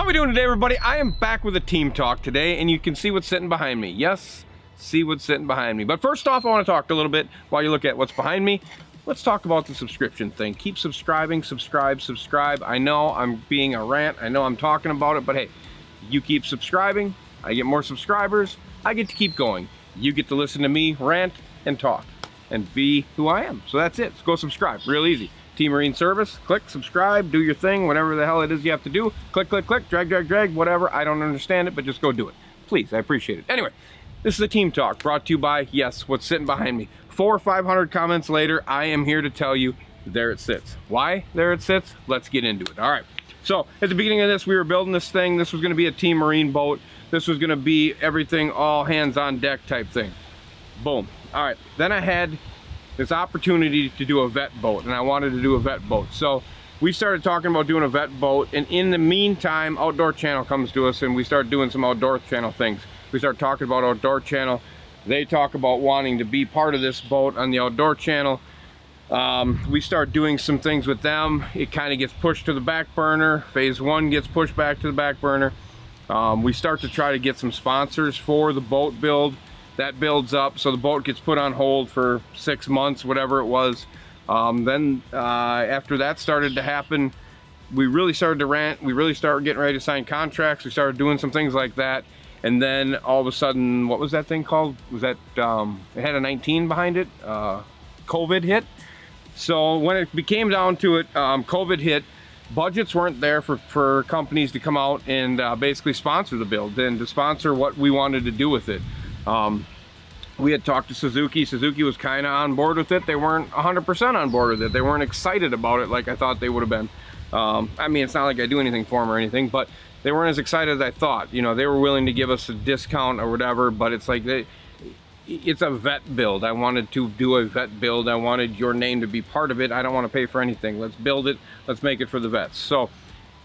How we doing today, everybody? I am back with a team talk today, and you can see what's sitting behind me. Yes, see what's sitting behind me. But first off, I want to talk a little bit while you look at what's behind me. Let's talk about the subscription thing. Keep subscribing, subscribe. I know I'm being a rant. I know I'm talking about it, but hey, you keep subscribing, I get more subscribers, I get to keep going. You get to listen to me rant and talk and be who I am. So that's it. So go subscribe. Real easy. Team Marine Service, click, subscribe, do your thing, whatever the hell it is you have to do. Click, click, click, drag, drag, drag, whatever. I don't understand it, but just go do it. Please, I appreciate it. Anyway, this is a team talk brought to you by, yes, what's sitting behind me. 400 or 500 comments later, I am here to tell you, there it sits. Why there it sits? Let's get into it. All right. So at the beginning of this, we were building this thing. This was going to be a Team Marine boat. This was going to be everything, all hands on deck type thing. Boom. All right. Then I had this opportunity to do a vet boat, and I wanted to do a vet boat. So we started talking about doing a vet boat, and in the meantime, Outdoor Channel comes to us, and we start doing some Outdoor Channel things. We start talking about Outdoor Channel. They talk about wanting to be part of this boat on the Outdoor Channel. We start doing some things with them. It kind of gets pushed to the back burner. Phase 1 gets pushed back to the back burner. We start to try to get some sponsors for the boat build. That builds up, so the boat gets put on hold for 6 months, whatever it was. Then after that started to happen, we really started to rant. We really started getting ready to sign contracts. We started doing some things like that. And then all of a sudden, what was that thing called? Was that, it had a 19 behind it, COVID hit. So when it became down to it, COVID hit, budgets weren't there for companies to come out and basically sponsor the build and to sponsor what we wanted to do with it. We had talked to Suzuki. Suzuki was kind of on board with it. They weren't 100% on board with it. They weren't excited about it like I thought they would have been. I mean, it's not like I do anything for them or anything, but they weren't as excited as I thought. You know, they were willing to give us a discount or whatever, but it's like it's a vet build. I wanted to do a vet build. I wanted your name to be part of it. I don't want to pay for anything. Let's build it. Let's make it for the vets. So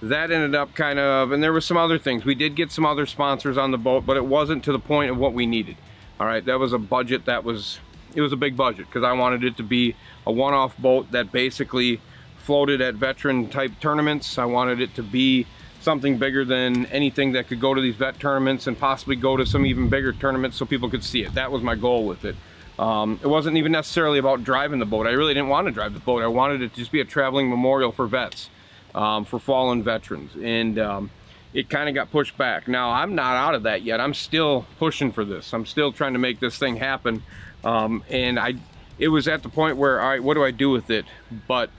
that ended up kind of, and there was some other things. We did get some other sponsors on the boat, but it wasn't to the point of what we needed. All right, that was a budget it was a big budget because I wanted it to be a one-off boat that basically floated at veteran type tournaments. I wanted it to be something bigger than anything that could go to these vet tournaments and possibly go to some even bigger tournaments so people could see it. That was my goal with it. It wasn't even necessarily about driving the boat. I really didn't want to drive the boat. I wanted it to just be a traveling memorial for vets, for fallen veterans. And it kind of got pushed back. Now, I'm not out of that yet. I'm still pushing for this. I'm still trying to make this thing happen. And it was at the point where, all right, what do I do with it? But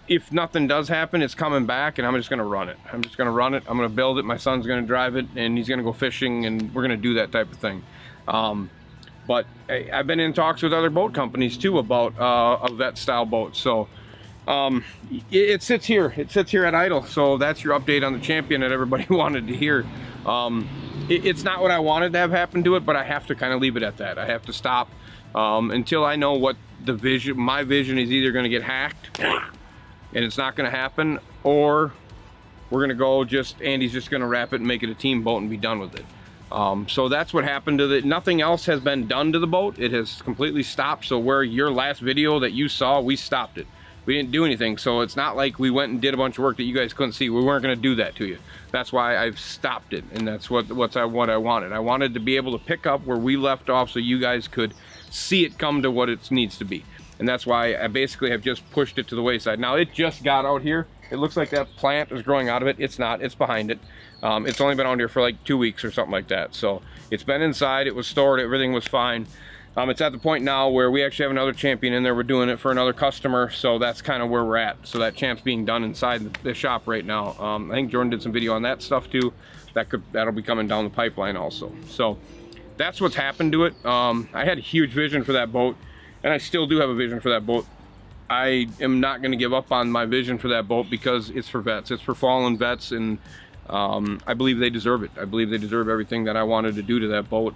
if nothing does happen, it's coming back, and I'm just going to run it. I'm just going to run it. I'm going to build it. My son's going to drive it, and he's going to go fishing, and we're going to do that type of thing. But I've been in talks with other boat companies, too, about a vet-style boat. So it sits here. It sits here at idle. So that's your update on the Champion that everybody wanted to hear. It's not what I wanted to have happen to it, but I have to kind of leave it at that. I have to stop until I know what the vision. My vision is either going to get hacked, and it's not going to happen, or we're going to go Andy's just going to wrap it and make it a team boat and be done with it. So that's what happened to it. Nothing else has been done to the boat. It has completely stopped. So where your last video that you saw, we stopped it. We didn't do anything. So it's not like we went and did a bunch of work that you guys couldn't see. We weren't going to do that to you. That's why I've stopped it. And that's what I wanted. I wanted to be able to pick up where we left off so you guys could see it come to what it needs to be. And that's why I basically have just pushed it to the wayside. Now, it just got out here. It looks like that plant is growing out of it. It's not. It's behind it. It's only been out here for like 2 weeks or something like that. So it's been inside. It was stored. Everything was fine. It's at the point now where we actually have another Champion in there. We're doing it for another customer. So that's kind of where we're at. So that Champ's being done inside the shop right now. I think Jordan did some video on that stuff too. That'll be coming down the pipeline also. So that's what's happened to it. I had a huge vision for that boat. And I still do have a vision for that boat. I am not going to give up on my vision for that boat because it's for vets. It's for fallen vets, and I believe they deserve it. I believe they deserve everything that I wanted to do to that boat.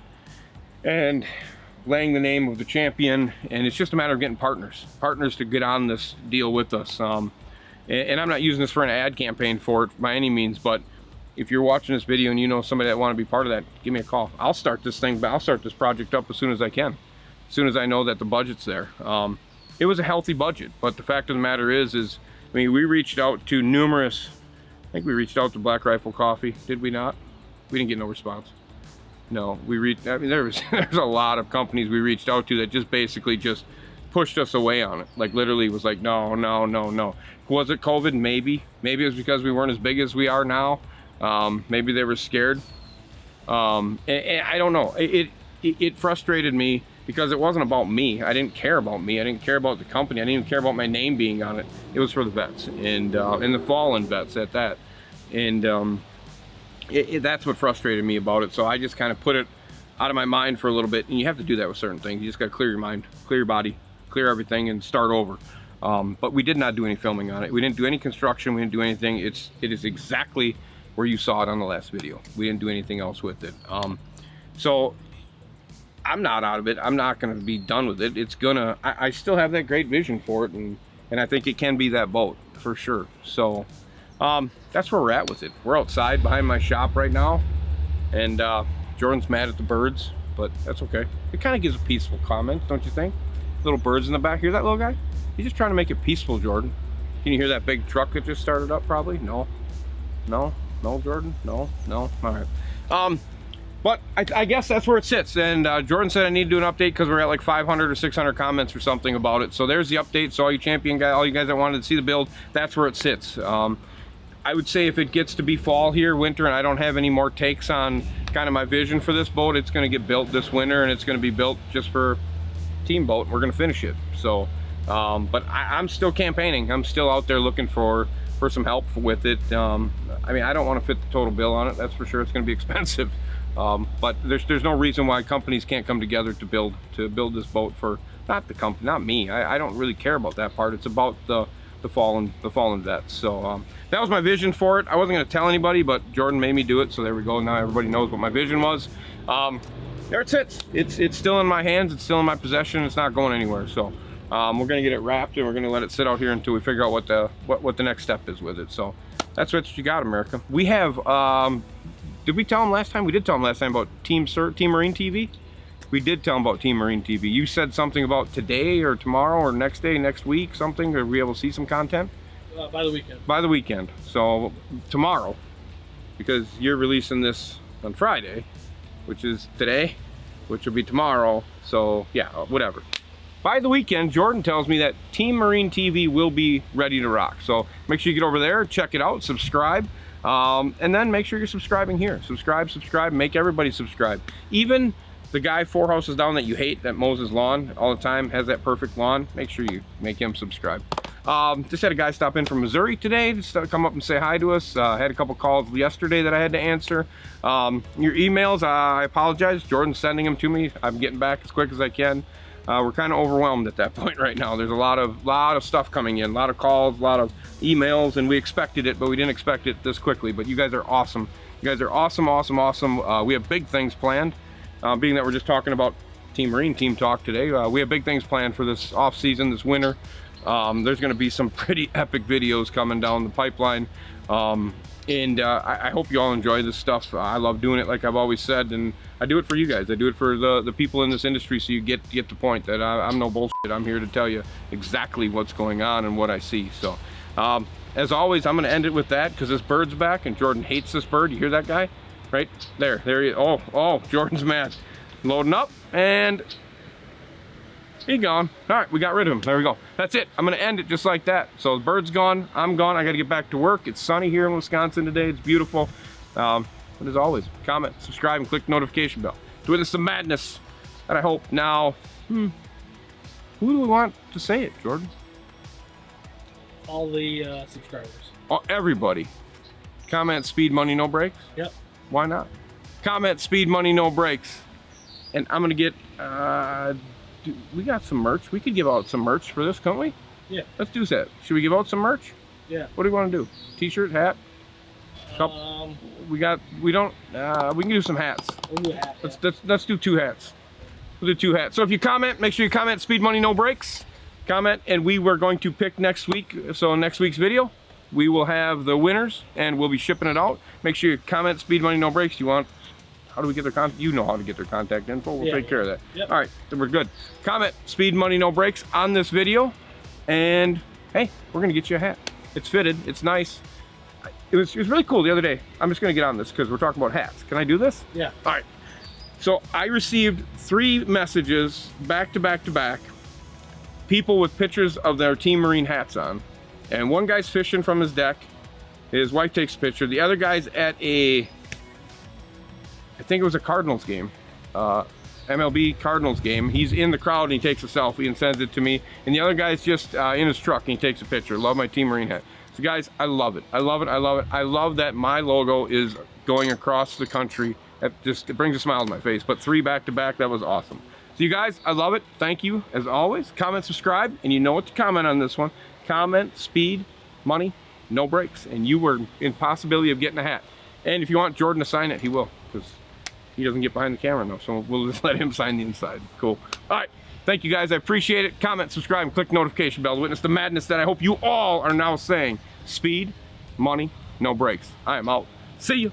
And laying the name of the Champion, and it's just a matter of getting partners to get on this deal with us. And I'm not using this for an ad campaign for it by any means, but if you're watching this video and you know somebody that want to be part of that, give me a call. I'll start this project up as soon as I can. As soon as I know that the budget's there. It was a healthy budget, but the fact of the matter is, I mean, we reached out to numerous think we reached out to Black Rifle Coffee. Did we not? We didn't get no response. No, I mean, there's a lot of companies we reached out to that just basically just pushed us away on it. Like literally was like, no, no, no, no. Was it COVID? Maybe. Maybe it was because we weren't as big as we are now. Maybe they were scared. And I don't know. It frustrated me because it wasn't about me. I didn't care about me. I didn't care about the company. I didn't even care about my name being on it. It was for the vets and the fallen vets at that. And that's what frustrated me about it. So I just kind of put it out of my mind for a little bit. And you have to do that with certain things. You just got to clear your mind, clear your body, clear everything, and start over. But we did not do any filming on it. We didn't do any construction. We didn't do anything. It is exactly where you saw it on the last video. We didn't do anything else with it. So I'm not out of it. I'm not going to be done with it. It's gonna. I still have that great vision for it, and I think it can be that boat for sure. So that's where we're at with it. We're outside behind my shop right now, and Jordan's mad at the birds, but that's okay. It kind of gives a peaceful comment, don't you think? Little birds in the back. Hear that little guy? He's just trying to make it peaceful, Jordan. Can you hear that big truck that just started up? Probably. No, Jordan. No. All right. But I guess that's where it sits. And Jordan said I need to do an update because we're at like 500 or 600 comments or something about it. So there's the update. So all you champion guys, all you guys that wanted to see the build, that's where it sits. I would say if it gets to be fall here, winter, and I don't have any more takes on kind of my vision for this boat, it's going to get built this winter, and it's going to be built just for team boat. We're going to finish it. So, but I'm still campaigning. I'm still out there looking for some help with it. I mean, I don't want to fit the total bill on it. That's for sure. It's going to be expensive. But there's no reason why companies can't come together to build this boat for not the company, not me. I don't really care about that part. It's about the fallen vets. So that was my vision for it. I wasn't going to tell anybody, but Jordan made me do it. So there we go. Now everybody knows what my vision was. There it sits. It's still in my hands. It's still in my possession. It's not going anywhere. So we're going to get it wrapped, and we're going to let it sit out here until we figure out what the next step is with it. So that's what you got, America. We have. Did we tell them last time? We did tell them last time about Team Marine TV. We did tell them about Team Marine TV. You said something about today or tomorrow or next day, next week, something. Are we able to see some content? By the weekend. By the weekend. So tomorrow, because you're releasing this on Friday, which is today, which will be tomorrow. So yeah, whatever. By the weekend, Jordan tells me that Team Marine TV will be ready to rock. So make sure you get over there, check it out, subscribe. And then make sure you're subscribing here. Subscribe, make everybody subscribe. Even the guy 4 houses down that you hate, that mows his lawn all the time, has that perfect lawn, make sure you make him subscribe. Just had a guy stop in from Missouri today to come up and say hi to us. Had a couple calls yesterday that I had to answer. Your emails, I apologize. Jordan's sending them to me. I'm getting back as quick as I can. We're kind of overwhelmed at that point right now. There's a lot of stuff coming in, a lot of calls, a lot of emails, and we expected it, but we didn't expect it this quickly. But you guys are awesome. You guys are awesome. We have big things planned. Being that we're just talking about Team Marine Team Talk today, we have big things planned for this off season, this winter. There's going to be some pretty epic videos coming down the pipeline. And I hope you all enjoy this stuff. I love doing it, like I've always said, and I do it for you guys. I do it for the people in this industry, so you get the point that I'm no bullshit. I'm here to tell you exactly what's going on and what I see. So as always, I'm going to end it with that because this bird's back, and Jordan hates this bird. You hear that guy? Right there he is. Oh, Jordan's mad. Loading up, and he's gone. All right, we got rid of him. There we go. That's it. I'm going to end it just like that. So the bird's gone. I'm gone. I got to get back to work. It's sunny here in Wisconsin today. It's beautiful. But as always, comment, subscribe, and click the notification bell. To witness some madness that I hope. Now, who do we want to say it, Jordan? All the subscribers. Oh, everybody. Comment, speed, money, no brakes? Yep. Why not? Comment, speed, money, no brakes. And I'm going to get... we got some merch. We could give out some merch for this, can't we? Yeah. Let's do that. Should we give out some merch? Yeah. What do you want to do? T-shirt, hat? We can do some hats. We'll do a hat. Let's do 2 hats. We'll do 2 hats. So if you comment, make sure you comment speed, money, no brakes. Comment, and we were going to pick next week. So in next week's video, we will have the winners, and we'll be shipping it out. Make sure you comment speed, money, no brakes. How do we get their contact? You know how to get their contact info. We'll take care of that. Yep. All right, then we're good. Comment speed, money, no brakes on this video. And hey, we're going to get you a hat. It's fitted. It's nice. it was really cool the other day. I'm just gonna get on this because we're talking about hats. Can I do this? Yeah. All right. So I received 3 messages back to back to back. People with pictures of their Team Marine hats on. And one guy's fishing from his deck. His wife takes a picture. The other guy's at I think it was a Cardinals game. MLB Cardinals game. He's in the crowd and he takes a selfie and sends it to me. And the other guy's just in his truck and he takes a picture. Love my Team Marine hat. So guys, I love it. I love it. I love it. I love that my logo is going across the country. It brings a smile to my face. But 3 back to back, that was awesome. So you guys, I love it. Thank you as always. Comment, subscribe, and you know what to comment on this one. Comment, speed, money, no breaks. And you were in possibility of getting a hat. And if you want Jordan to sign it, he will, because he doesn't get behind the camera now, so we'll just let him sign the inside. Cool. All right. Thank you, guys. I appreciate it. Comment, subscribe, and click the notification bell to witness the madness that I hope you all are now saying. Speed, money, no breaks. I am out. See you.